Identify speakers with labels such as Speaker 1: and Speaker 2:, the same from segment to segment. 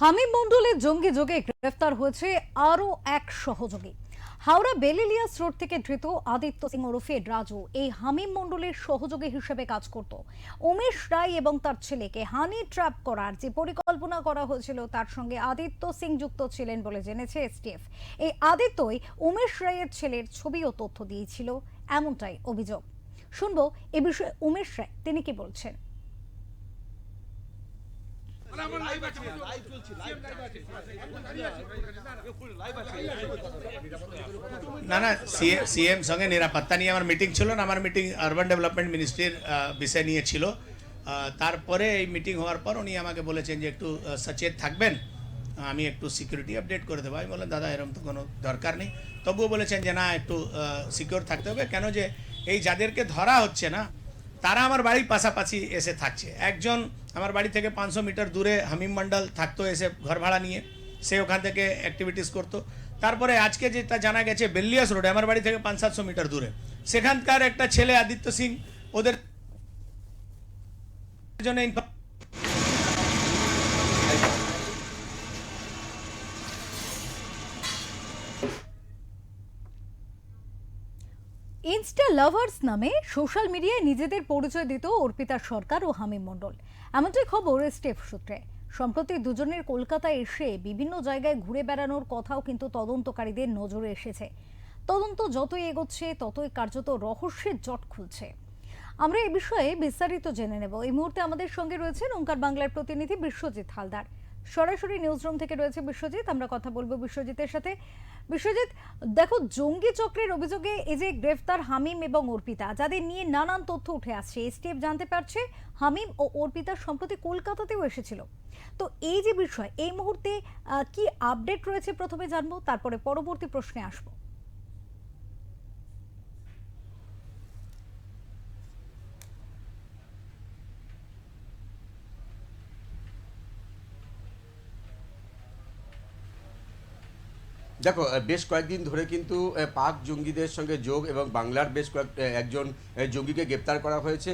Speaker 1: হামিম মণ্ডলের জঙ্গি যোগে গ্রেফতার হয়েছে আরও এক সহযোগী। হাওড়া বেলিলিয়াস রোড থেকে ধৃত আদিত্য সিং ওরফে রাজু এই হামিম মণ্ডলের সহযোগী হিসেবে কাজ করত। উমেশ রায় এবং তার ছেলেকে হানি ট্র্যাপ করার যে পরিকল্পনা করা হয়েছিল তার সঙ্গে আদিত্য সিং যুক্ত ছিলেন বলে জেনেছে এসটিএফ। এই আদিত্যই উমেশ রায়ের ছেলের ছবি ও তথ্য দিয়েছিল, এমনটাই অভিযোগ। শুনবো এ বিষয়ে উমেশ রায় তিনি কি বলছেন।
Speaker 2: না না, সিএম সঙ্গে নিরাপত্তা নিয়ে আমার মিটিং ছিল না। আমার মিটিং আরবান ডেভেলপমেন্ট মিনিস্ট্রির বিষয় নিয়ে ছিল। তারপরে এই মিটিং হওয়ার পর উনি আমাকে বলেছেন যে একটু সচেত থাকবেন, আমি একটু সিকিউরিটি আপডেট করে দেবো। আমি বললাম দাদা এরকম তো কোনো দরকার নেই। তবুও বলেছেন যে না একটু সিকিউর থাকতে হবে, কেন যে এই যাদেরকে ধরা হচ্ছে না তারা আমার বাড়ির পাশাপাশি এসে থাকছে। একজন আমার বাড়ি থেকে 500 মিটার দূরে হামিম মণ্ডল থাকতো এসে ঘর ভাড়া নিয়ে, সে ওখান থেকে অ্যাক্টিভিটিস করতো। তারপরে আজকে যেটা জানা গেছে বেলিয়াস রোডে আমার বাড়ি থেকে 500-700 মিটার দূরে সেখানকার একটা ছেলে আদিত্য সিং ওদের জন্য
Speaker 1: ইনস্টা লাভার্স নামে সোশ্যাল মিডিয়ায় নিজেদের পরিচয় দিত অর্পিতা সরকার ও হামিম মণ্ডল, এমনটাই খবর এসটিএফ সূত্রে। সম্প্রতি দুজনের কলকাতায় এসে বিভিন্ন জায়গায় ঘুরে বেড়ানোর কথাও কিন্তু তদন্তকারীদের নজরে এসেছে। তদন্ত যতই এগোচ্ছে ততই কার্যত রহস্যের জট খুলছে। আমরা এই বিষয়ে বিস্তারিত জেনে নেব। এই মুহূর্তে আমাদের সঙ্গে রয়েছেন ওঙ্কার বাংলার প্রতিনিধি বিশ্বজিৎ হালদার। সরাসরি নিউজরুম থেকে রয়েছে বিশ্বজিৎ, আমরা কথা বলবো বিশ্বজিতের সাথে। বিশ্বজিৎ, দেখো জঙ্গি চক্রের অভিযোগে এই যে গ্রেফতার হামিম এবং অর্পিতা, যাদের নিয়ে নানান তথ্য উঠে আসছে, এসটিএফ জানতে পারছে হামিম ও অর্পিতা সম্প্রতি কলকাতাতেও এসেছিল। তো এই যে বিষয়, এই মুহূর্তে কি আপডেট রয়েছে প্রথমে জানবো, তারপরে পরবর্তী প্রশ্নে আসবো।
Speaker 3: দেখো, বেশ কয়েকদিন ধরে কিন্তু পাক জঙ্গিদের সঙ্গে যোগ এবং বাংলার বেশ একজন জঙ্গিকে গ্রেপ্তার করা হয়েছে,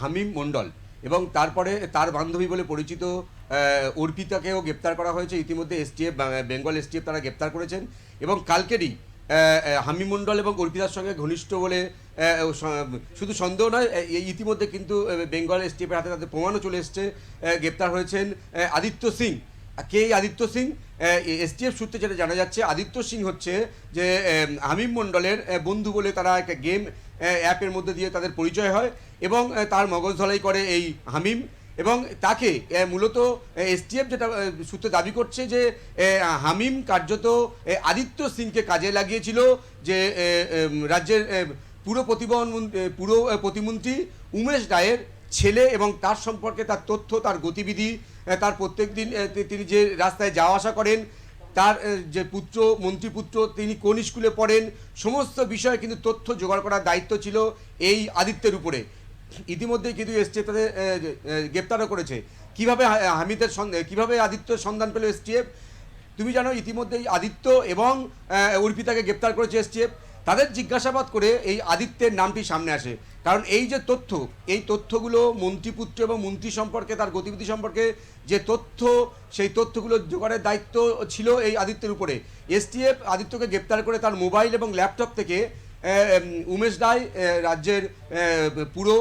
Speaker 3: হামিম মণ্ডল, এবং তারপরে তার বান্ধবী বলে পরিচিত অর্পিতাকেও গ্রেপ্তার করা হয়েছে। ইতিমধ্যে এসটিএফ, বেঙ্গল এসটিএফ তারা গ্রেপ্তার করেছেন এবং কালকেরই হামিম মণ্ডল এবং অর্পিতার সঙ্গে ঘনিষ্ঠ বলে শুধু সন্দেহ নয়, ইতিমধ্যে কিন্তু বেঙ্গল এসটিএফের হাতে তাদের প্রমাণও চলে এসছে। গ্রেপ্তার হয়েছেন আদিত্য সিং। কে আদিত্য সিং? এসটিএফ সূত্রে যেটা জানা যাচ্ছে, আদিত্য সিং হচ্ছে যে হামিম মণ্ডলের বন্ধু বলে তারা একটা গেম অ্যাপের মধ্যে দিয়ে তাদের পরিচয় হয় এবং তার মগজ ধলাই করে এই হামিম, এবং তাকে মূলত এসটিএফ যেটা সূত্রে দাবি করছে যে হামিম কার্যত আদিত্য সিংকে কাজে লাগিয়েছিল, যে রাজ্যের পুরো প্রতিমন্ত্রী উমেশ রায়ের ছেলে, এবং তার সম্পর্কে তার তথ্য, তার গতিবিধি, তার প্রত্যেক দিন তিনি যে রাস্তায় যাওয়া আসা করেন, তার যে পুত্র মন্ত্রীপুত্র তিনি কোন স্কুলে পড়েন, সমস্ত বিষয়ে কিন্তু তথ্য জোগাড় করার দায়িত্ব ছিল এই আদিত্যের উপরে। ইতিমধ্যেই কিন্তু এসটিএফ তাদের গ্রেপ্তারও করেছে। কিভাবে আদিত্যের সন্ধান পেল এসটিএফ? তুমি জানো, ইতিমধ্যেই আদিত্য এবং অর্পিতাকে গ্রেপ্তার করেছে এসটিএফ। তাদের জিজ্ঞাসাবাদ করে এই আদিত্যের নামটি সামনে আসে, কারণ এই যে তথ্য, এই তথ্যগুলো মন্ত্রীপুত্র এবং মন্ত্রী সম্পর্কে, তার গতিবিধি সম্পর্কে যে তথ্য, সেই তথ্যগুলো জোগাড়ের দায়িত্ব ছিল এই আদিত্যের উপরে। এসটিএফ আদিত্যকে গ্রেপ্তার করে তার মোবাইল এবং ল্যাপটপ থেকে উমেশ রায়, রাজ্যের পুরো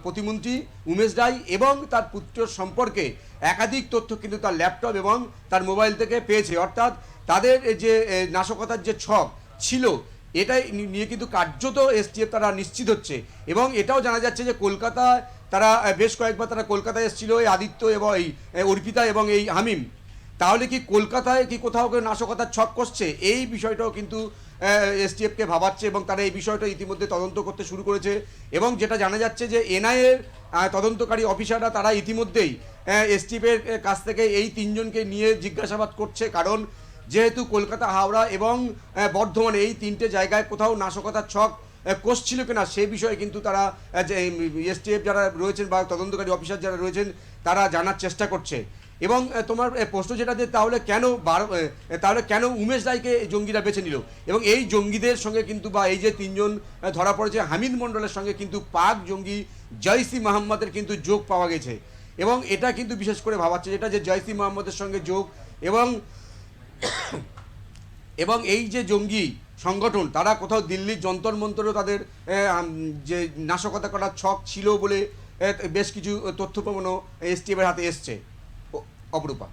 Speaker 3: প্রতিমন্ত্রী উমেশ রায় এবং তার পুত্র সম্পর্কে একাধিক তথ্য কিন্তু তার ল্যাপটপ এবং তার মোবাইল থেকে পেয়েছে। অর্থাৎ তাদের যে নাশকতার যে ছক ছিল, এটাই নিয়ে কিন্তু কার্যত এসটিএফ তারা নিশ্চিত হচ্ছে। এবং এটাও জানা যাচ্ছে যে কলকাতায় তারা বেশ কয়েকবার তারা কলকাতায় এসেছিল, এই আদিত্য এবং এই অর্পিতা এবং এই হামিম। তাহলে কি কলকাতায় কি কোথাও কেউ নাশকতার ছক কষছে? এই বিষয়টাও কিন্তু এসটিএফকে ভাবাচ্ছে এবং তারা এই বিষয়টা ইতিমধ্যে তদন্ত করতে শুরু করেছে। এবং যেটা জানা যাচ্ছে যে এনআইএর তদন্তকারী অফিসাররা তারা ইতিমধ্যেই এসটিএফের কাছ থেকে এই তিনজনকে নিয়ে জিজ্ঞাসাবাদ করছে, কারণ যেহেতু কলকাতা, হাওড়া এবং বর্ধমানে এই তিনটে জায়গায় কোথাও নাশকতার ছক কষছিল কিনা সেই বিষয়ে কিন্তু তারা এসটিএফ যারা রয়েছেন বা তদন্তকারী অফিসার যারা রয়েছেন তারা জানার চেষ্টা করছে। এবং তোমার প্রশ্ন যেটা, যে তাহলে কেন উমেশ রায়কে জঙ্গিরা বেছে নিল, এবং এই জঙ্গিদের সঙ্গে কিন্তু বা এই যে তিনজন ধরা পড়েছে হামিদ মণ্ডলের সঙ্গে কিন্তু পাক জঙ্গি জৈশ-ই-মোহাম্মদের কিন্তু যোগ পাওয়া গেছে। এবং এটা কিন্তু বিশেষ করে ভাবাচ্ছে যেটা যে জয়সি মোহাম্মদের সঙ্গে যোগ এবং এবং এই যে জঙ্গি সংগঠন তারা কোথাও দিল্লির যন্তর মন্তরেও তাদের যে নাশকতা করার ছক ছিল বলে বেশ কিছু তথ্য প্রমাণও এসটিএফের হাতে এসছে। অপরূপা,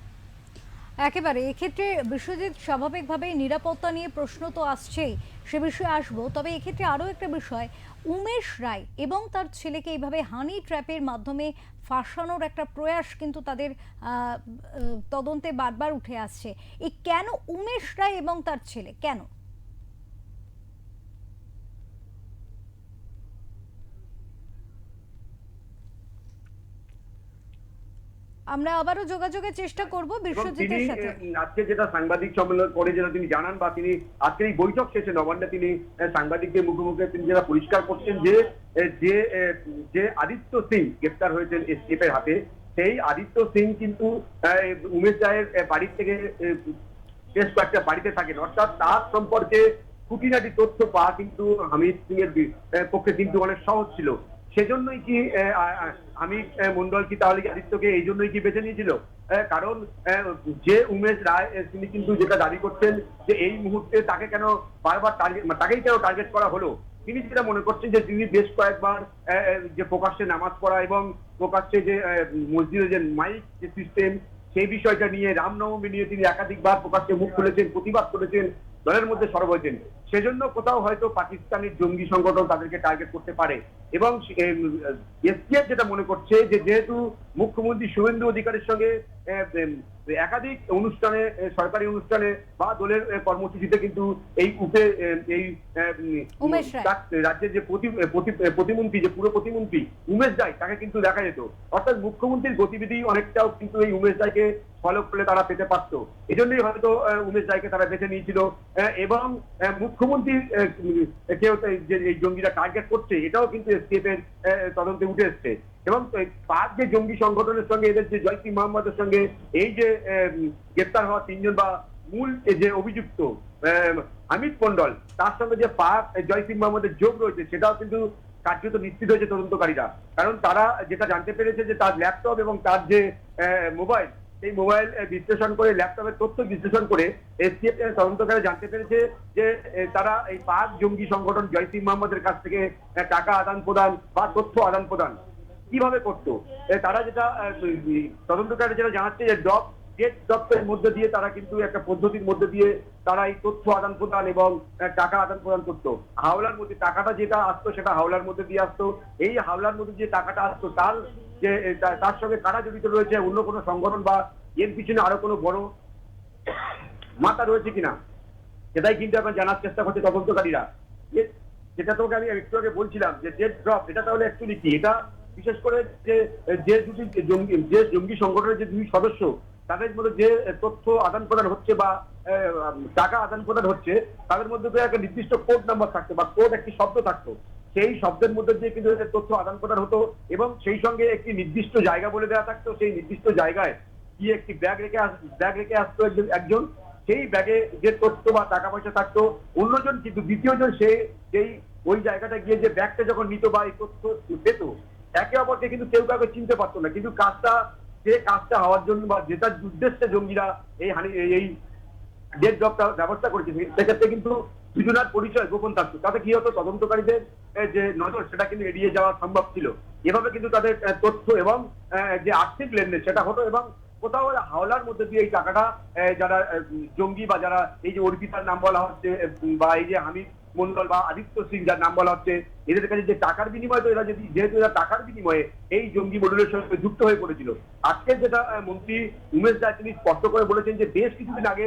Speaker 1: একেবারে এক্ষেত্রে বিশ্বজিৎ, স্বাভাবিকভাবেই নিরাপত্তা নিয়ে প্রশ্ন তো আসছেই, সে বিষয়ে আসবো। তবে এক্ষেত্রে আরও একটা বিষয়, উমেশ রায় এবং তার ছেলেকে এইভাবে হানি ট্র্যাপের মাধ্যমে ফাঁসানোর একটা প্রয়াস কিন্তু তাদের তদন্তে বারবার উঠে আসছে। এই কেন উমেশ রায় এবং তার ছেলে, কেন? আমরা আবারও যোগাযোগের চেষ্টা করব বিশ্বজিতের সাথে।
Speaker 4: আজকে যেটা সাংবাদিক সম্মেলন করে যেটা তিনি জানান বা তিনি আজকের এই বৈঠক শেষে নবান্নে তিনি সাংবাদিকদের মুখে তিনি যেটা পরিষ্কার করছেন যে যে আদিত্য সিং গ্রেপ্তার হয়েছেন এসটিএফ এর হাতে, সেই আদিত্য সিং কিন্তু উমেশ রায়ের বাড়ির থেকে বেশ কয়েকটা বাড়িতে থাকেন, অর্থাৎ তার সম্পর্কে খুঁটিনাটি তথ্য পাওয়া কিন্তু হামিদ সিং এর পক্ষে কিন্তু অনেক সহজ ছিল। সেজন্যই কি হামিদ মন্ডল কি তাহলে আদিত্যকে এই জন্যই কি বেছে নিয়েছিল? কারণ যে উমেশ রায় তিনি কিন্তু যেটা দাবি করছেন যে এই মুহূর্তে তাকে কেন বারবার তাকেই কেন টার্গেট করা হলো, তিনি যেটা মনে করছেন যে তিনি বেশ কয়েকবার যে প্রকাশ্যে নামাজ পড়া এবং প্রকাশ্যে যে মসজিদে যে মাইক যে সিস্টেম সেই বিষয়টা নিয়ে, রামনবমী নিয়ে তিনি একাধিকবার প্রকাশ্যে মুখ খুলেছেন, প্রতিবাদ করেছেন, দলের মধ্যে সরব হয়েছেন। সেজন্য কোথাও হয়তো পাকিস্তানের জঙ্গি সংগঠন তাদেরকে টার্গেট করতে পারে। এবং এসটিএফ যেটা মনে করছে যে যেহেতু মুখ্যমন্ত্রী শুভেন্দু অধিকারীর সঙ্গে একাধিক অনুষ্ঠানে, সরকারি অনুষ্ঠানে বা দলের কর্মসূচিতে কিন্তু এই রাজ্যের যে প্রতিমন্ত্রী, যে পুরো প্রতিমন্ত্রী উমেশ রায়, তাকে কিন্তু দেখা যেত। অর্থাৎ মুখ্যমন্ত্রীর গতিবিধি অনেকটাও কিন্তু এই উমেশ রায়কে ফলো করলে তারা পেতে পারত। এই জন্যই হয়তো উমেশ রায়কে তারা বেছে নিয়েছিল। এবং মুখ্যমন্ত্রী কেউ যে এই জঙ্গিরা টার্গেট করছে এটাও কিন্তু এসটিএফ এর তদন্তে উঠে এসছে। এবং পাক যে জঙ্গি সংগঠনের সঙ্গে এদের যে জয়সি মোহাম্মদের সঙ্গে এই যে গ্রেপ্তার হওয়া তিনজন বা মূল যে অভিযুক্ত হামিদ মন্ডল, তার সঙ্গে যে পাক জয়সি মোহাম্মদের যোগ রয়েছে সেটাও কিন্তু কার্যত নিশ্চিত হয়েছে তদন্তকারীরা। কারণ তারা যেটা জানতে পেরেছে যে তার ল্যাপটপ এবং তার যে মোবাইল, সেই মোবাইল বিশ্লেষণ করে, ল্যাপটপের তথ্য বিশ্লেষণ করে এসটিএফ তদন্তকারী জানতে পেরেছে যে তারা এই পাক জঙ্গি সংগঠন জয়সি মোহাম্মদের কাছ থেকে টাকা আদান প্রদান বা তথ্য আদান প্রদান কিভাবে করতো। তারা যেটা তদন্তকারী যেটা জানাচ্ছে যে ড্রপের মধ্যে দিয়ে তারা কিন্তু একটা পদ্ধতির মধ্যে দিয়ে তারা এই তথ্য আদান প্রদান এবং টাকা আদান প্রদান করতো। হাওলার মধ্যে টাকাটা যেটা আসতো সেটা হাওলার মধ্যে দিয়ে আসতো। এই হাওলার মধ্যে যে টাকাটা আসতো তার সঙ্গে কারা জড়িত রয়েছে, অন্য কোনো সংগঠন বা এর পিছনে আরো কোনো বড় মাথা রয়েছে কিনা, সেটাই কিন্তু এখন জানার চেষ্টা করছে তদন্তকারীরা। যেটা তোকে আমি একটু আগে বলছিলাম যে ড্রপ, এটা তাহলে অ্যাকচুয়ালি কি? এটা বিশেষ করে যে দুটি জঙ্গি সংগঠনের যে দুই সদস্য তাদের মধ্যে যে তথ্য আদান প্রদান হচ্ছে বা টাকা আদান প্রদান হচ্ছে, তাদের মধ্যে তো একটা নির্দিষ্ট কোড নাম্বার থাকতো বা কোড একটি শব্দ থাকতো। সেই শব্দের মধ্যে দিয়ে কিন্তু তথ্য আদান প্রদান হতো এবং সেই সঙ্গে একটি নির্দিষ্ট জায়গা বলে দেওয়া থাকতো। সেই নির্দিষ্ট জায়গায় গিয়ে একটি ব্যাগ রেখে আসতো একজন, সেই ব্যাগে যে তথ্য বা টাকা পয়সা থাকতো। অন্যজন কিন্তু দ্বিতীয়জন সেই ওই জায়গাটা গিয়ে যে ব্যাগটা যখন নিত বা এই তথ্য পেত, একে অপরকে কিন্তু কেউ কাউকে চিনতে পারতো না। কিন্তু কাজটা হওয়ার জন্য বা যেটার উদ্দেশ্যে জঙ্গিরা এই ডেট ড্রপটা ব্যবস্থা করেছে, সেক্ষেত্রে কিন্তু দুজনের পরিচয় গোপন থাকতো। তাতে কি হতো, তদন্তকারীদের যে নজর সেটা কিন্তু এড়িয়ে যাওয়া সম্ভব ছিল। এভাবে কিন্তু তাদের তথ্য এবং যে আর্থিক লেনদেন সেটা হতো। এবং কোথাও হাওলার মধ্যে দিয়ে এই টাকাটা যারা জঙ্গি বা যারা এই যে অর্পিতার নাম বলা হচ্ছে বা এই যে হামিদ মন্ডল বা আদিত্য সিং যার নাম বলা হচ্ছে, এদের কাছে যে টাকার বিনিময়, তো যেহেতু এরা টাকার বিনিময়ে এই জঙ্গি মডেলের সঙ্গে যুক্ত হয়ে পড়েছিল। আজকে যেটা মন্ত্রী উমেশ রায় তিনি স্পষ্ট করে বলেছেন যে বেশ কিছুদিন আগে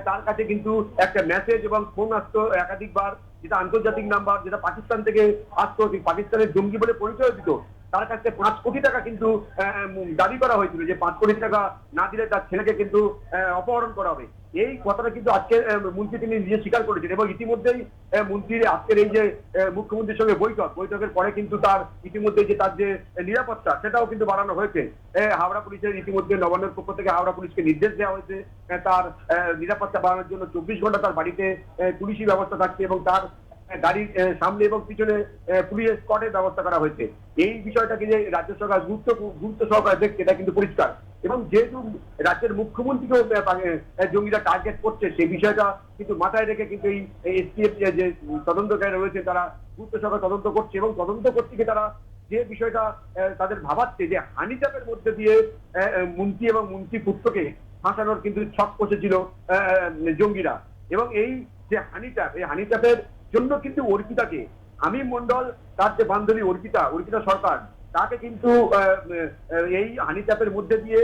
Speaker 4: তার কাছে কিন্তু একটা মেসেজ এবং ফোন আসতো একাধিকবার, যেটা আন্তর্জাতিক নাম্বার, যেটা পাকিস্তান থেকে আসতো, পাকিস্তানের জঙ্গি বলে পরিচয় দিত। তার কাছে 5 কোটি টাকা কিন্তু দাবি করা হয়েছিল যে 5 কোটি টাকা না দিলে তার ছেলেকে কিন্তু অপহরণ করা হবে। এই কথাটা কিন্তু আজকে মন্ত্রী তিনি নিজে স্বীকার করেছেন। এবং ইতিমধ্যেই মন্ত্রীর আজকের এই যে মুখ্যমন্ত্রীর সঙ্গে বৈঠকের পরে কিন্তু তার ইতিমধ্যে যে তার যে নিরাপত্তা সেটাও কিন্তু বাড়ানো হয়েছে। হাওড়া পুলিশের ইতিমধ্যে নবান্নের পক্ষ থেকে হাওড়া পুলিশকে নির্দেশ দেওয়া হয়েছে তার নিরাপত্তা বাড়ানোর জন্য 24 ঘন্টা তার বাড়িতে পুলিশি ব্যবস্থা থাকছে এবং তার গাড়ির সামনে এবং পিছনে পুলিশের স্কটের ব্যবস্থা করা হয়েছে। এই বিষয়টাকে যে রাজ্য সরকার গুরুত্ব সহকারে দেখছে এটা কিন্তু পরিষ্কার। এবং যেহেতু রাজ্যের মুখ্যমন্ত্রীকেও জঙ্গিরা টার্গেট করছে, সেই বিষয়টা কিন্তু মাথায় রেখে কিন্তু এই এসটিএফ যে তদন্তকারীরা রয়েছে তারা গুরুত্ব সহকারে তদন্ত করছে। এবং তদন্ত করতে গিয়ে তারা যে বিষয়টা তাদের ভাবাচ্ছে যে হানিচাপের মধ্যে দিয়ে মন্ত্রী এবং মন্ত্রী পুত্রকে ফাঁসানোর কিন্তু ছক কষেছিল জঙ্গিরা। এবং এই যে হানিচাপ, এই হানিচাপের জন্য কিন্তু অর্পিতাকে, হামিম মন্ডল তার যে বান্ধবী অর্পিতা সরকার, তাকে কিন্তু এই হানিচাপের মধ্যে দিয়ে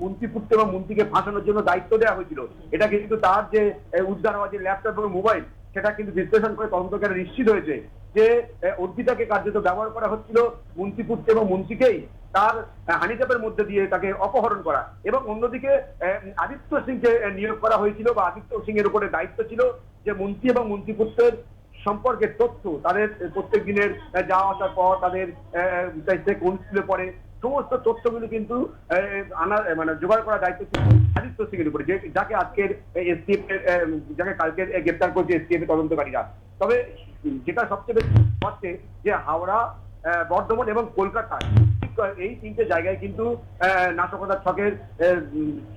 Speaker 4: মন্ত্রীপুত্র এবং মন্ত্রীকে ফাঁসানোর জন্য দায়িত্ব দেওয়া হয়েছিল। এটা কিন্তু তার যে উদ্ধার হওয়া যে ল্যাপটপ এবং মোবাইল, সেটা কিন্তু বিশ্লেষণ করে তদন্তকারী নিশ্চিত হয়েছে যে অর্পিতাকে কার্যত ব্যবহার করা হচ্ছিল মন্ত্রীপুত্র এবং মন্ত্রীকেই তার হানিচাপের মধ্যে দিয়ে তাকে অপহরণ করা। এবং অন্যদিকে আদিত্য সিংকে নিয়োগ করা হয়েছিল, বা আদিত্য সিং এর উপরে দায়িত্ব ছিল যে মন্ত্রী এবং মন্ত্রীপুত্রের সম্পর্কে তথ্য, তাদের প্রত্যেক দিনের যাওয়া আসার পর, তাদের কোন স্কুলে পড়ে, সমস্ত তথ্যগুলো কিন্তু জোগাড় করার দায়িত্ব ছিল আদিত্য সিং এর উপরে, যাকে আজকের এসটিএফ যাকে কালকে গ্রেপ্তার করেছে এসটিএফ তদন্তকারীরা। তবে যেটা সবচেয়ে বেশি হচ্ছে যে হাওড়া, বর্ধমান এবং কলকাতা, এই তিনটে জায়গায় কিন্তু নাশকতার ছকের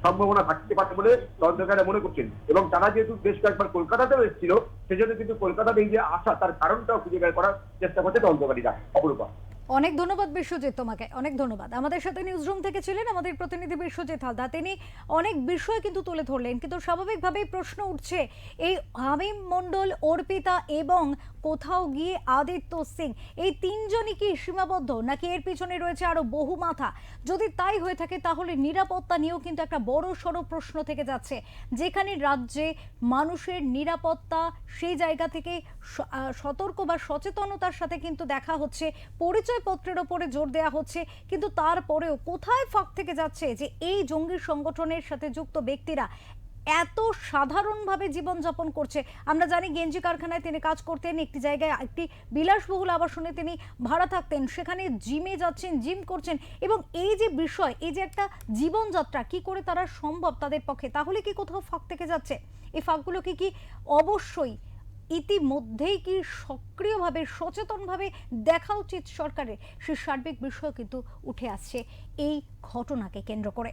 Speaker 4: সম্ভাবনা থাকতে পারে বলে তদন্তকারীরা মনে করছেন। এবং তারা যেহেতু বেশ কয়েকবার কলকাতাতেও এসেছিল, সেজন্য কিন্তু কলকাতাতে এই যে আসা, তার কারণটাও খুঁজে বের করার চেষ্টা করছে তদন্তকারীরা। অপরূপা,
Speaker 1: অনেক ধন্যবাদ বিশ্বজিৎ, তোমাকে অনেক ধন্যবাদ। আমাদের সাথে নিউজ রুম থেকে ছিলেন আমাদের প্রতিনিধি বিশ্বজিৎ হালদার। তিনি অনেক বিষয় কিন্তু তুলে ধরলেন, কিন্তু স্বাভাবিকভাবেই প্রশ্ন উঠছে এই হামিম মন্ডল, অর্পিতা এবং কোথাও গিয়ে আদিত্য সিং, এই তিনজনই কি সীমাবদ্ধ, নাকি এর পিছনে রয়েছে আরো বহু মাথা? যদি তাই হয়ে থাকে তাহলে নিরাপত্তা নিয়েও কিন্তু একটা বড় সড়ো প্রশ্ন থেকে যাচ্ছে। যেখানে রাজ্যে মানুষের নিরাপত্তা, সেই জায়গা থেকে সতর্ক বা সচেতনতার সাথে কিন্তু দেখা হচ্ছে, পরিচয়পত্রের ওপরে জোর দেওয়া হচ্ছে, কিন্তু তারপরেও কোথায় ফাঁক থেকে যাচ্ছে যে এই জঙ্গি সংগঠনের সাথে যুক্ত ব্যক্তিরা এত সাধারণভাবে জীবনযাপন করছে। আমরা জানি গেঞ্জি কারখানায় তিনি কাজ করতেন, একটি জায়গায় একটি বিলাসবহুল আবাসনে তিনি ভাড়া থাকতেন, সেখানে জিমে যাচ্ছেন, জিম করছেন, এবং এই যে বিষয়, এই যে একটা জীবনযাত্রা কি করে তারা সম্ভব তাদের পক্ষে, তাহলে কি কোথাও ফাঁক থেকে যাচ্ছে? এই ফাঁকগুলোকে কি অবশ্যই ইতিমধ্যেই কি সক্রিয়ভাবে, সচেতনভাবে দেখা উচিত সরকারের? সে সার্বিক বিষয় কিন্তু উঠে আসছে এই ঘটনাকে কেন্দ্র করে।